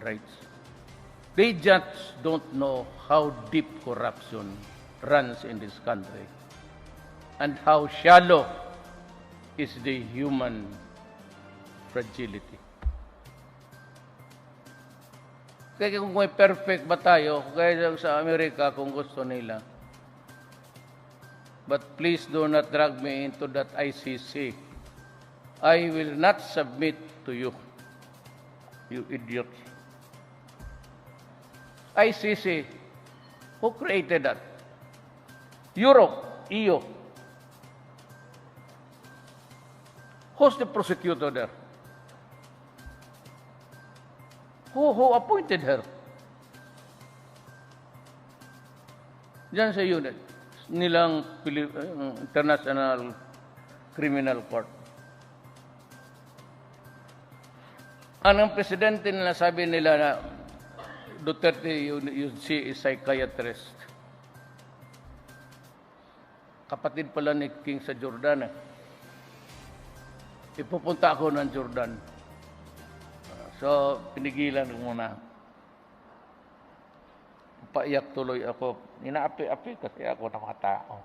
rights. They just don't know how deep corruption runs in this country and how shallow is the human fragility. Kaya kung may perfect ba tayo, kaya sa Amerika kung gusto nila. But please do not drag me into that ICC. I will not submit to you, you idiots. ICC, who created that? Europe, EU. Who's the prosecutor there? Who appointed her? Diyan sa unit nilang International Criminal Court. Anong presidente nila sabi nila na Duterte, you see, is psychiatrist. Kapatid pala ni King sa Jordan. Ipupunta ako ng Jordan. So, pinigilan ko muna. Paiyak tuloy ako. Inaapi-api kasi ako ng mga tao.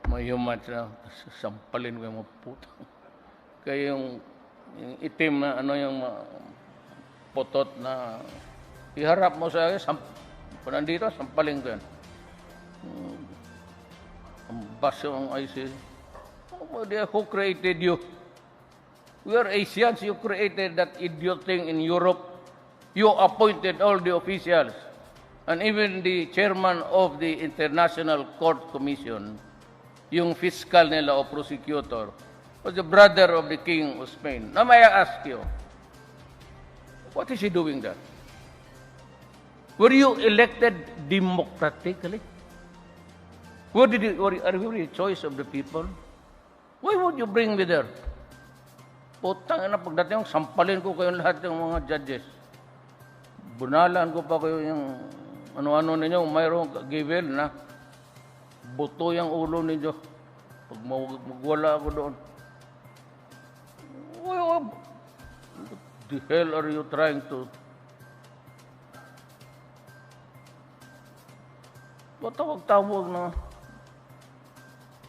May human na sampalin ko yung mga puto. Kaya yung itim na yung putot na iharap mo sa akin, nandito, sampalin ko yan. Ang baso ang IC. Who created you? We are Asians. You created that idiot thing in Europe. You appointed all the officials. And even the chairman of the International Court Commission, yung fiscal nila o prosecutor, was the brother of the King of Spain. Now may I ask you, what is he doing there? Were you elected democratically? Are you the choice of the people? Why would you bring me there? Putang ina, pagdating sampalin ko kayong lahat ng mga judges. Bunalan ko pa kayo yung ano-ano ninyo, mayroong givel na buto yung ulo ninyo. Pag magwala ako doon. What the hell are you trying to? Tawag na.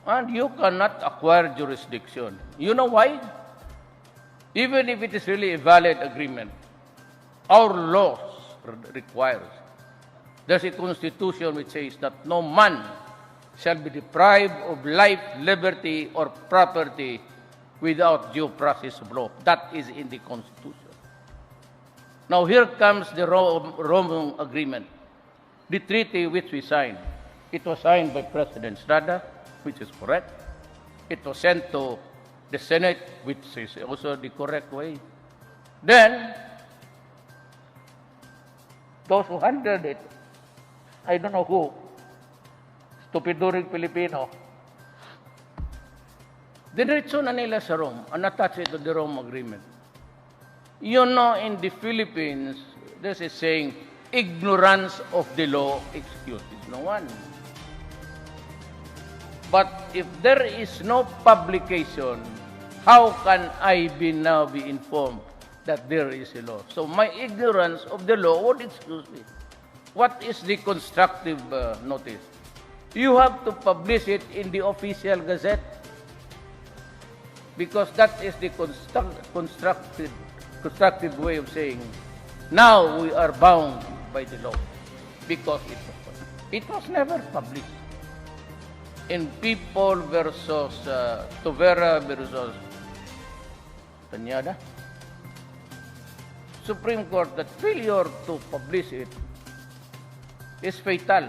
And you cannot acquire jurisdiction. You know why? Even if it is really a valid agreement, our laws requires. There's a constitution which says that no man shall be deprived of life, liberty, or property without due process of law. That is in the Constitution. Now here comes the Rome Agreement, the treaty which we signed. It was signed by President Estrada, which is correct. It was sent to the Senate, which is also the correct way. Then, those who handled it, I don't know who, stupiduring Pilipino, diretso na nila sa Rome and attach it to the Rome Agreement. You know, in the Philippines, there's a saying, ignorance of the law excuses no one. But if there is no publication, how can I now be informed that there is a law? So my ignorance of the law would excuse me. What is the constructive notice? You have to publish it in the official gazette because that is the constructive way of saying, now we are bound by the law because it was never published. In People versus Tovera versus Tanyada, Supreme Court, that failure to publish it is fatal,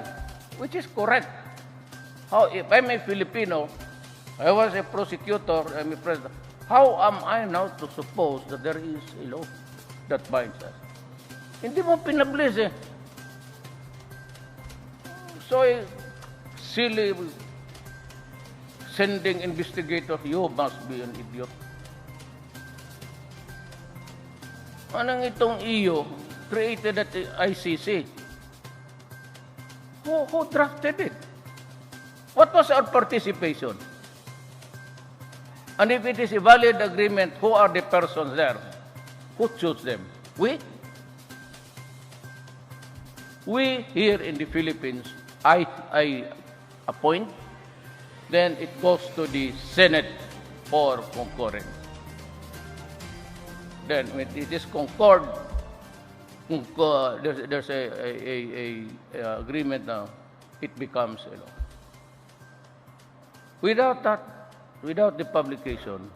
which is correct. How, if I'm a Filipino, I was a prosecutor, I'm a president, how am I now to suppose that there is a law that binds us? Hindi mo pinablis eh. So, silly sending investigator, you must be an idiot. Anong itong EU created at the ICC? Who drafted it? What was our participation? And if it is a valid agreement, who are the persons there? Who chose them? We? We here in the Philippines, I appoint, then it goes to the Senate for concurrence. Then when it is there's a agreement now, it becomes a law. Without that, without the publication,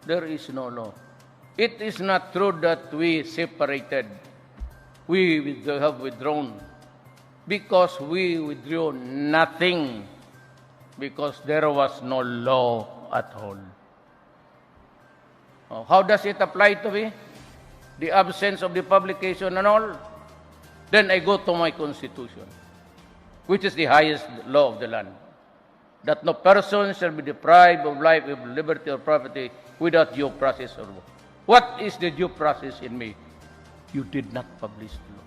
there is no law. It is not true that we separated, we have withdrawn, because we withdrew nothing, because there was no law at all. How does it apply to me? The absence of the publication and all? Then I go to my constitution, which is the highest law of the land, that no person shall be deprived of life, of liberty, or property without due process or law. What is the due process in me? You did not publish the law.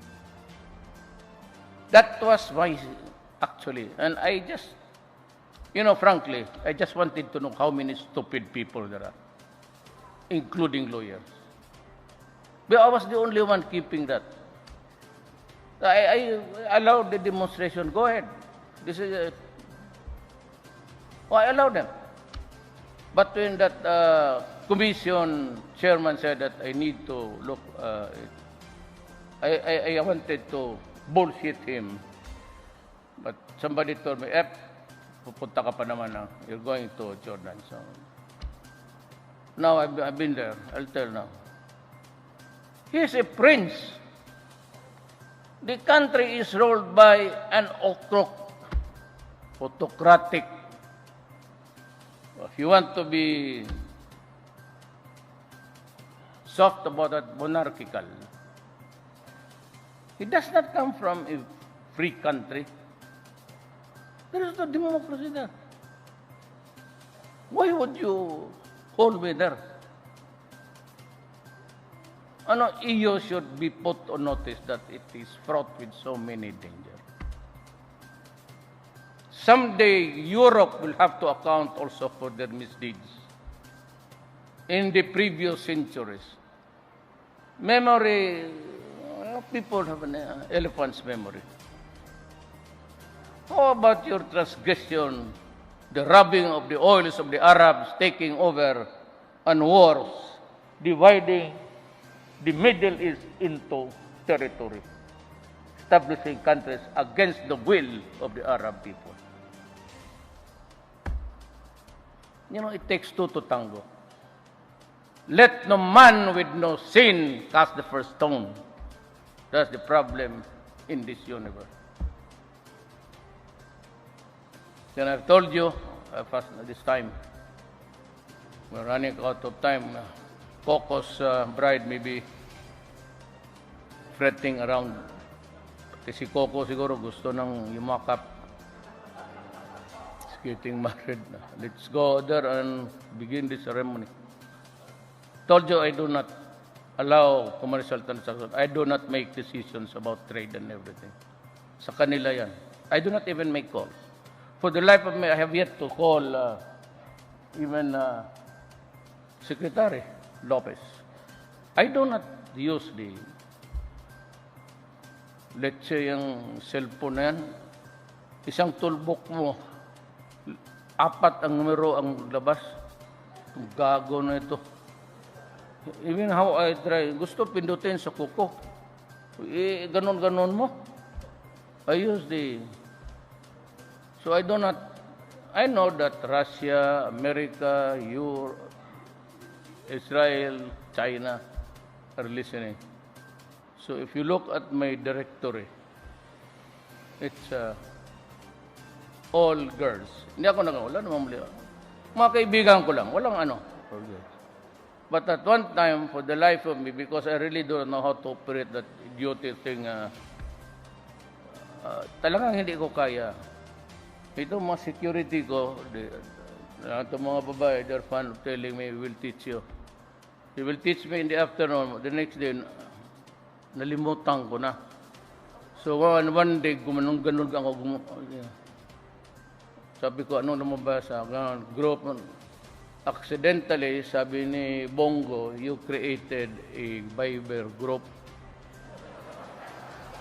That was my, actually, and I just, frankly, I just wanted to know how many stupid people there are, including lawyers. But I was the only one keeping that. I allowed the demonstration. Go ahead. This is I allowed them. But when that commission chairman said that I need to look, I wanted to bullshit him. But somebody told me, pupunta ka pa naman na. You're going to Jordan. So now I've been there. I'll tell now. He is a prince. The country is ruled by an autocratic. If you want to be soft about that, monarchical. It does not come from a free country. There is no democracy there. Why would you hold me there? EU should be put on notice that it is fraught with so many dangers. Someday, Europe will have to account also for their misdeeds in the previous centuries. Memory, people have an elephant's memory. How about your transgression, the robbing of the oils of the Arabs, taking over, and wars, dividing the Middle East into territory, establishing countries against the will of the Arab people? It takes two to tango. Let no man with no sin cast the first stone. That's the problem in this universe. Then I've told you, this time, we're running out of time. Coco's bride may be fretting around. Kasi si Coco siguro gusto nang yumakap. It's getting married. Let's go there and begin the ceremony. Told you I do not allow commercial transactions. I do not make decisions about trade and everything. Sa kanila yan. I do not even make calls. For the life of me, I have yet to call even Secretary Lopez. I do not use the, let's say, yung cellphone na yan, isang toolbox mo, 4 ang numero ang labas. Itong gago na ito. Even how I try, gusto pindutin sa kuko. Ganon-ganon mo. I use the, so I do not, I know that Russia, America, Europe, Israel, China are listening. So if you look at my directory, it's all girls. Hindi ako wala namang mali. Mga kaibigan ko lang, walang ano. But at one time, for the life of me, because I really don't know how to operate that idiotic thing, talagang hindi ko kaya. Ito mga security ko, ito mga babae, they're fun of telling me, we will teach you. They will teach me in the afternoon. The next day, nalimutan ko na. So one day, gumanong-ganon ako. Sabi ko, ano naman ba sa group? Accidentally, sabi ni Bongo, you created a Viber group.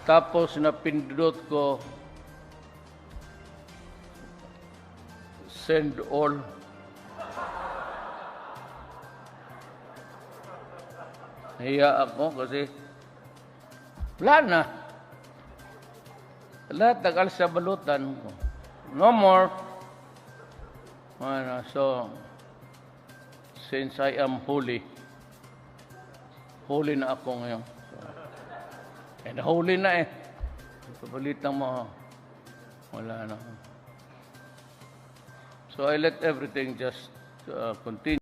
Tapos napindot ko send all. Nahiya ako kasi wala na. Lahat nag-al sa balutan ko. No more. So, since I am holy na ako ngayon. So, and holy na eh. Kapalitan mo, wala na. So I let everything just continue.